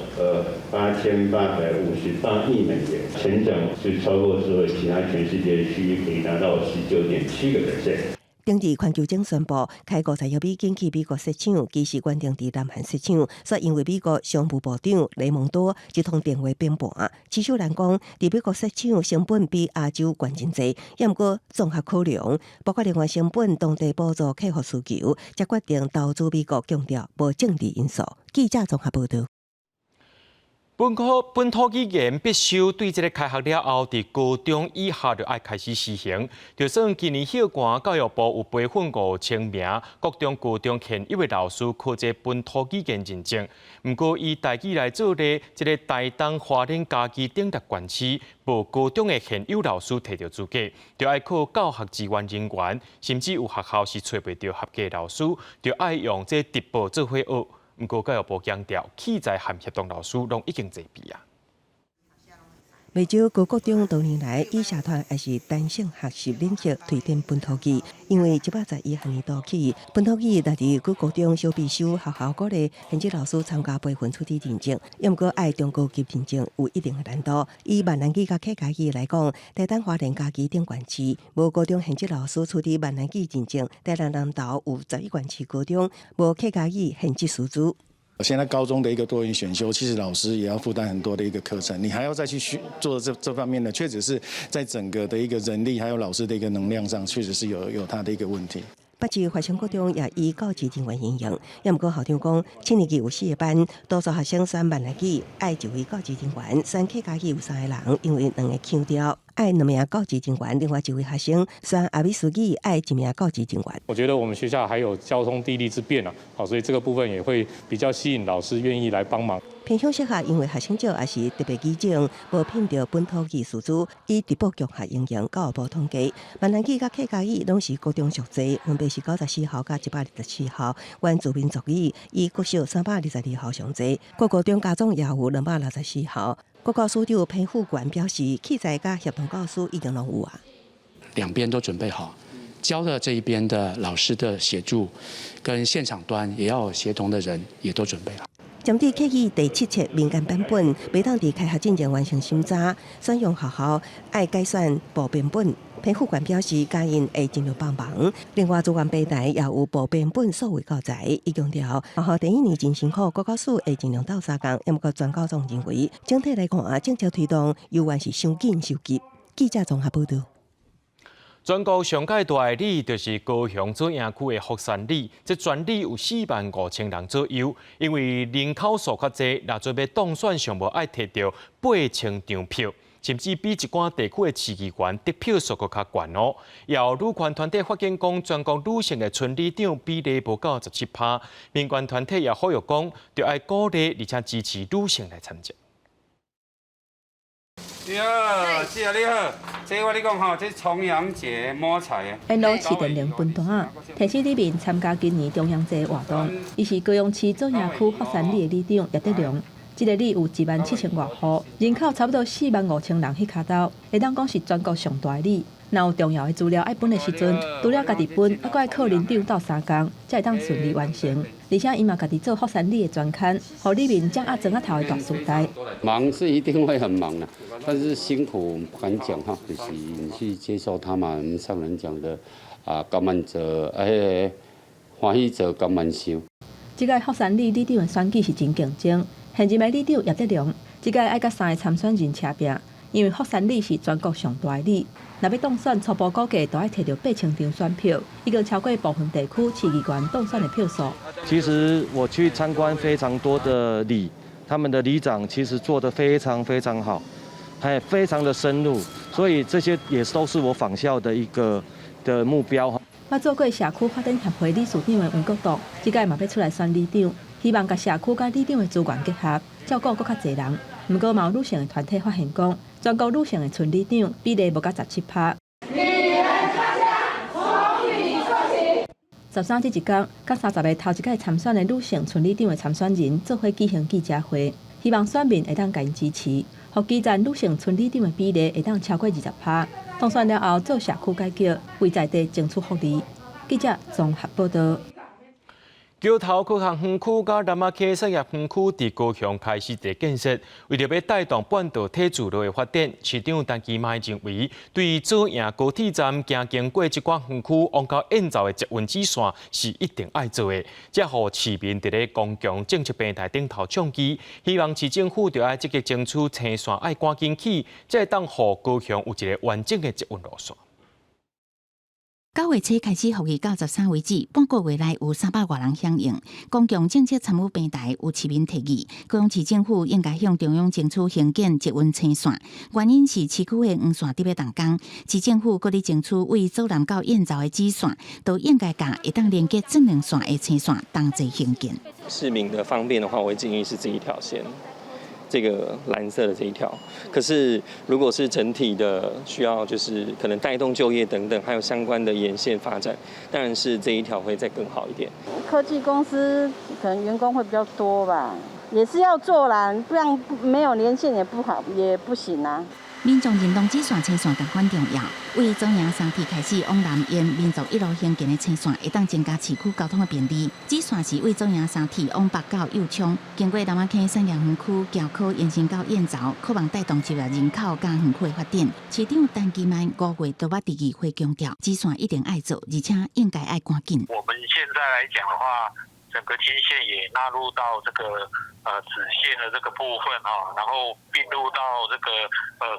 8858亿美元，成长是超过所有其他全世界的区域，可以达到19.7%。当地环球晶宣布，开50亿美金去美国设厂，其实原定伫南韩设厂，却因为美国商务部长雷蒙多一通电话变盘。池秀兰讲，伫美国设厂成本比亚洲高真济，不过综合考量，包括另外成本、当地补助客户需求，才决定投资美国，强调无政治因素。记者综合报道。本土语言必修对这个开学了后，伫高中以下就要开始施行。就算今年校官教育部有培训5000名各中高中现役的老师考这本土语言认证，不过以台语来做例，这个台东花莲嘉义等特县市无高中的现有老师摕到资格，就要靠教学资源人员，甚至有学校是找袂到合格老师，就要用这直播做伙学。不过，教育部强调，器材和协同老师拢已经齐备啊。未少高国中多年来以社团还是单性学习领域推展本土语，因为111学年度起，本土语来自各高中小必修，学校鼓励现职老师参加培训出题认证，不过爱中高级认证有一定的难度。以闽南语甲客家语来讲，台东花莲嘉义等县市无高中现职老师出题闽南语认证，台南南投有11县市高中无客家语现职师资。现在高中的一个多元选修，其实老师也要负担很多的一个课程，你还要再去做这方面的，确实是在整个的一个人力还有老师的一个能量上，确实是有它的一个问题。北市华商高中也以教职人员引用，不过校长讲，新年级有4个班，多数学生选闽南语，爱1位教职人员，选客家语有3个人，因为2个抢掉。爱2名高级警员，另外1位学生选阿美书记爱1名高级警员。我觉得我们学校还有交通地利之便好，所以这个部分也会比较吸引老师愿意来帮忙。偏乡适合因为学生少，也是特别举证，无聘到本土技术组，以直播局学营养教育部统计，闽南语甲客家语拢是高中属济，分别是94号甲124号，原住民族语以国小322号上济，各高中加总也有264号。国教署长潘副官表示，器材甲协同教师已经拢有啊，两边都准备好。教的这一边的老师的协助，跟现场端也要有协同的人也都准备好。针对客语第7册民间版本，未当伫开学进前完成审查，选用学校爱改选部编本。潘副官表示，家因会尽量帮忙。另外，主管平台也有部编本数位教材，伊强调，学校第1年真辛苦，国教署会尽量斗3工，也毋过全教总认为，整体来看，政策推动犹原是伤紧伤急。记者综合报道。全国上界大的里，就是高雄左营区的福山里，这全里有45000人左右。因为人口数较济，若做要当选上无爱摕到8000张票，甚至比一寡地区的市议员得票数搁较悬哦。也有女权团体发现讲，全国女性的村里长比例无到17%。民权团体也呼吁讲，就要鼓励而且支持女性来参加。你好，是啊，你好。这我你讲吼，这重阳节摸彩的。因路市电铃分摊啊，提醒里面参加今年重阳节活动。伊是高雄市左营区福山里的里长叶德良。这个里有17000外户，人口差不多45000人迄卡头，会当讲是全国上大的里。若有重要的资料爱分的时阵，除了家己分，还佫爱靠领导斗3工，才会当顺利完成。而且伊嘛家己做福山里的专刊，互里面掌握整头的大时代。忙是一定会很忙的，但是辛苦不敢讲哈，就是你去接受他们上人讲的甘愿做，欢喜做甘愿受。这个福山里里长的选举是真竞争，现任的里长叶德良，这个爱甲3个参选人车拼，因为福山里是全国上大的里。若要当选，初步估计都要摕到8000张选票，已经超过部分地区市议员当选的票数。其实我去参观非常多的里，他们的里长其实做得非常非常好，还非常的深入，所以这些也都是我仿效的一个的目标。我做过社区发展协会理事长的黄国栋，这届嘛要出来选里长，希望甲社区甲里长的资源结合，照顾更较侪人。不过，嘛有女性的团体发现讲，全国女性的村里长比例无到17%。13这一天，甲30个头一届参选的女性村里长的参选人做伙举行记者会，希望选民会当甲因支持，互基层女性村里长的比例会当超过20%。当选了后，做社区改革，为在地争取福利。记者综合报道。桥头科学园区甲南亚溪产业园区伫高雄开始在建设，为了要带动半导体自动的发展，市长陈其迈认为，对左营高铁站行经过这寡园区往到现造的捷运支线是一定爱做的，才互市民伫咧公共政策平台顶头倡议，希望市政府就要积极争取青线爱赶紧起，才会当互高雄有一个完整的捷运路线。9月初开始服役到13为止，半个月内有300多人响应。公共政策参与平台有市民提议，高雄市政府应该向中央争取兴建捷运青线，原因是市区的黄线伫要动工，市政府搁咧争取为左南到燕巢的支线，都应该甲会当连接正两线的青线同齐兴建。市民的方便的话，我会建议是这一条线。这个蓝色的这一条，可是如果是整体的需要，就是可能带动就业等等，还有相关的沿线发展，当然是这一条会再更好一点。科技公司可能员工会比较多吧，也是要做啦，不然没有连线也不好，也不行啊。民众认同支线青线同款重要，为左营三铁开始往南沿民族一路兴建的青线，会当增加市区交通的便利。支线是为左营三铁往北到右冲，经过南亚溪产业园区、桥口延伸到燕巢，渴望带动就业人口加园区的发展。市长陈其迈5月都捌伫议会强调，支线一定爱做，而且应该爱赶紧。我们现在来讲的话，整个金线也纳入到这个子线的这个部分哈，然后并入到这个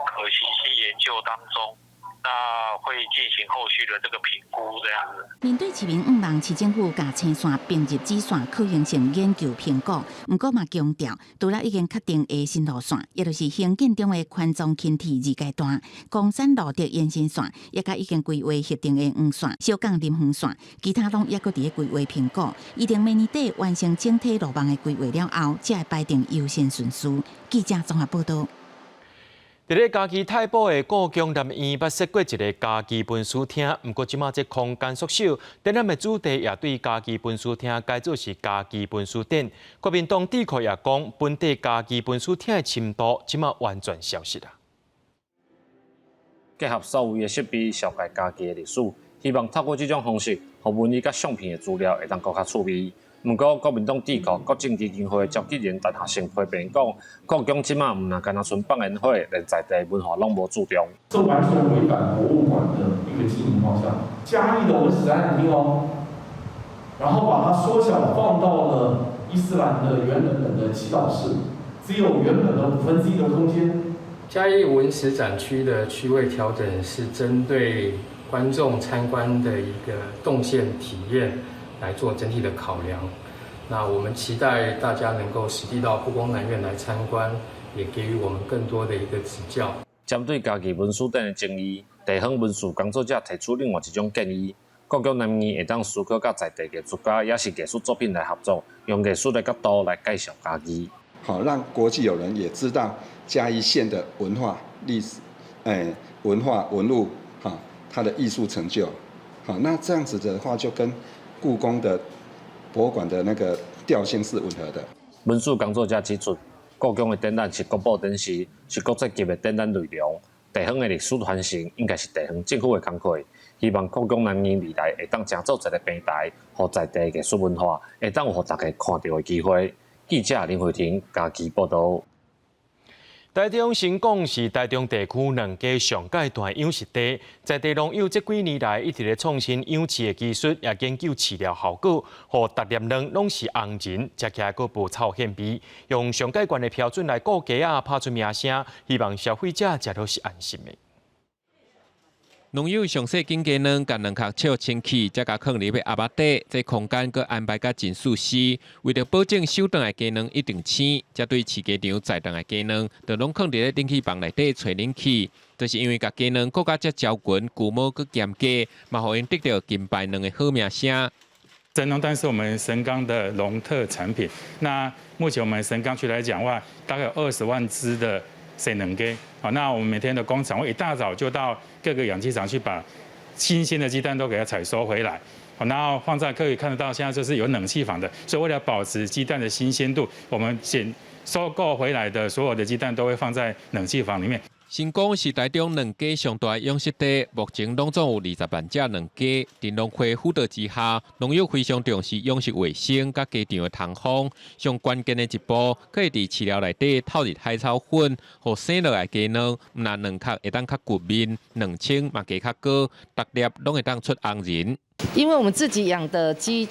可行性研究当中。那会进行后续的这个评估，这样子。面对市民希望市政府把青线并入支线可行性研究评估，不过嘛强调，除了已经确定的新路线，也就是兴建中的宽中轻铁二阶段、公山路德延伸线，也甲已经规划核定的黄线、小港林园线，其他拢也搁伫规划评估，一定明年底完成整体路网的规划了后，才会排定优先顺序。记者综合报道。伫咧嘉义太保的故宫南院，捌设过一个嘉义文书厅，不过即马这空间缩小，展览的主题也对嘉义文书厅改做是嘉义文书店。国民党智库也讲，本地嘉义文书厅的深度即马完全消失啦。结合所有的设备，了解嘉义的历史，希望透过这种方式，让文艺甲相片的资料会当更较趣味。不过，国民党智库国政基金会召集人陈学成批评讲，故宫即马唔若干那纯放烟火，连在地文化拢无注重。这完全违反博物馆的一个经营方向。嘉义的文史展览厅哦，然后把它缩小放到了伊斯兰的原本的祈祷室，只有原本的1/5的空间。嘉义文史展区的区位调整是针对观众参观的一个动线体验来做整体的考量。那我们期待大家能够实地到故宫南院来参观，也给予我们更多的一个指教。针对嘉义文书店的争议，地方文书工作者提出另外一种建议：故宫南院会当思考甲在地艺术家也是艺术作品来合作，用艺术的角度来介绍嘉义。好，让国际友人也知道嘉义县的文化、历史、文化、文物，它的艺术成就。好，那这样子的话，就跟故宫的博物馆的那个调性是吻合的。文书工作者指出，故宫的展览是国宝展示，是国际级的展览内容。地方的历史传承应该是地方政府的工作。希望故宫南院未来会当成做一个平台，让在地艺术文化会当有大家看到的机会。记者林慧婷嘉义报道。台中新港是台中地区两家上阶段养殖地，在地农友这几年来一直咧创新养殖的技术，也研究饲料效果，和逐粒卵拢是红人，食起来佫无臭咸味，用上阶段的标准来顾鸡啊，拍出名声，希望消费者食到是安心的。农友详细经鸡卵，甲两壳笑清气，再甲放入去鸭肉底，这空间佫安排甲真舒适。为着保证收档的鸡卵一定鲜，才对饲鸡场在档的鸡卵，就拢放入咧冷气房内底吹冷气。就是因为甲鸡卵更加只招群，古毛佫咸价，嘛互因得到金牌卵的好名声。神农蛋是我们神冈的农特产品。那目前我们神冈区来讲的话，大概有20万只的神农鸡。好，那我们每天的工厂会一大早就到各个养鸡场去把新鲜的鸡蛋都给它采收回来。好，然后放在可以看得到，现在就是有冷气房的，所以为了保持鸡蛋的新鲜度，我们收购回来的所有的鸡蛋都会放在冷气房里面。新港是台中两家上大养殖地，目前拢总有20万只两鸡。在农会辅导之下，农友非常重视养殖卫生甲鸡场的通风。上关键的一步，可以伫饲料内底透入海草粉，互生落来鸡卵，那卵壳会当较骨面，卵清嘛加较高，逐粒拢会当出红仁。因为我们自己养的鸡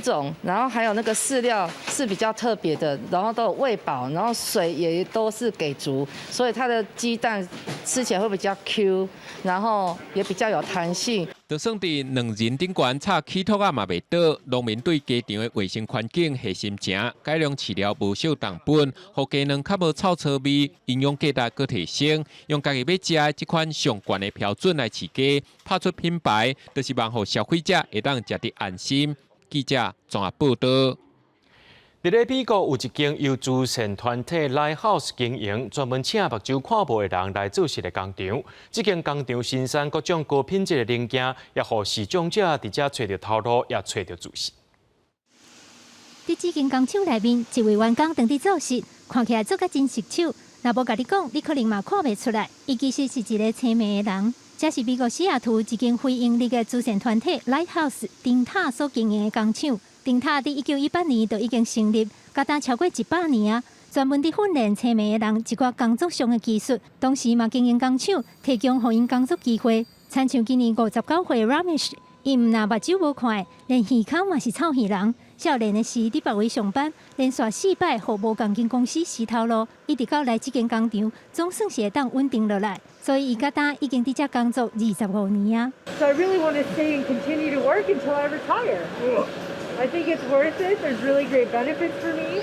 种，然后还有那个饲料是比较特别的，然后都有喂饱，然后水也都是给足，所以它的鸡蛋吃起来会比较 Q， 然后也比较有弹性。就算伫两人顶悬插起托啊嘛袂倒，农民对鸡场的卫生环境下心诚，改良饲料无少重本，互鸡卵较无臭臭味，营养价值佫提升。用家己要食的这款上悬的标准来饲鸡，拍出品牌，就是望互消费者会当食得安心。记者综合报道。伫咧美国有一间由慈善团体 Lighthouse 经营，专门请目睭看无的人来做事的工厂。这间工厂生产各种高品质的零件，也互视障者伫遮找到头路，也找到自信。伫这间工厂内面，一位员工当伫做事，看起来做甲真熟手。若无甲你讲，你可能嘛看袂出来，伊其实是一个青眉的人。这是美国西雅图一间非营利的慈善团体 Lighthouse 灯塔所经营的工厂。灯塔伫1918年就已经成立，高达超过100年啊！专门伫训练青眉的人一寡工作上的技术，同时嘛经营工厂，提供互因工作机会。参像今年59岁的 Ramesh， 伊毋但目睭无看，连耳孔嘛是臭耳人。少年的时伫别位上班，连续4摆互无钢筋公司洗头路，一直到来这间工厂，总算是会当稳定落来。所以伊甲呾已经伫遮工作25年啊。So I really want to stay and continue to work until I retire. I think it's worth it. There's really great benefits for me,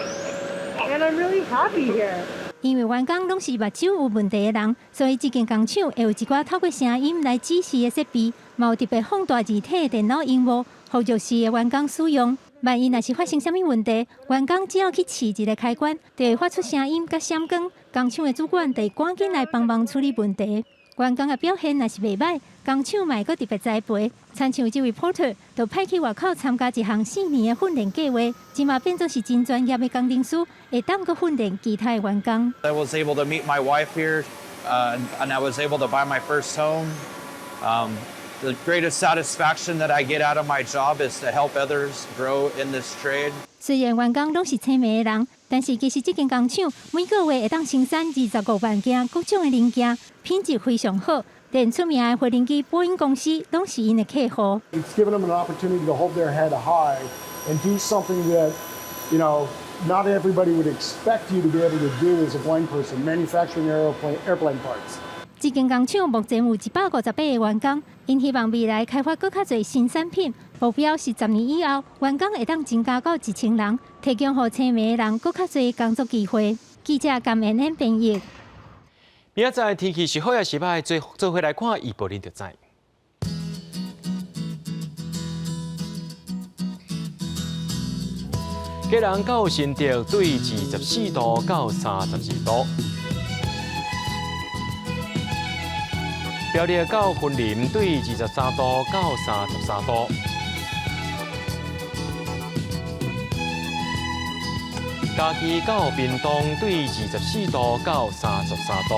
and I'm really happy here. 因为员工拢是目睭有问题的人，所以这间工厂会有一寡透过声音来指示的设备，嘛有特别放大字体的电脑荧幕，互弱势的员工使用。万一若是发生啥物问题，员工只要去试一个开关，就会发出声音甲闪光，工厂的主管就会赶紧来帮忙处理问题。员工的表现若是袂歹，工厂嘛会搁特别栽培。参像这位 Porter 就派去外口参加一项4年的训练计划，即嘛变做是真专业的工程师，会当搁训练其他的员工。I was able to meet my wife here, and I was able to buy my first home. The greatest satisfaction that I get out of my job is to help others grow in this trade. 虽然员工拢是青梅的人，但是其实这间工厂每个月会当生产25万件各种的零件，品质非常好。连出名的飞行机波音公司拢是因的客户。It's given them an opportunity to hold their head high and do something that, not everybody would expect you to be able to do as a blind person, manufacturing airplane parts. 这间工厂目前有158个员工，因希望未来开发更较多新产品，目标是10年以后，员工会当增加到1000人，提供予青梅的人更较多工作机会。记者甘恩恩编译。明仔载天气是好也是歹，做回来看预报，恁就知。基隆到新竹对24度到32度。苗栗到云林对23度到33度，嘉义到屏东对24度到33度，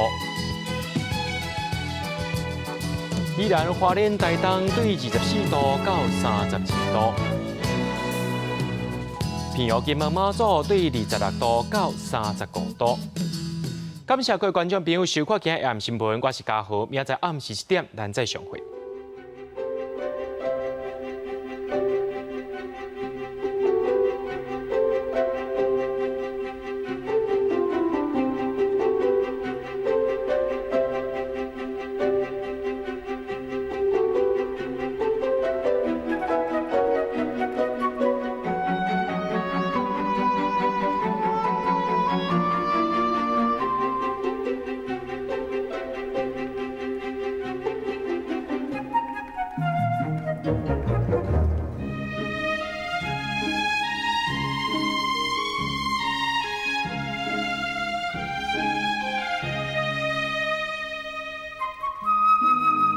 宜兰花莲台东对24度到32度，平遥金门马祖对26度到35度。感谢各位观众朋友收看今日AM新闻，我是嘉豪，明仔载暗时7点咱再相会。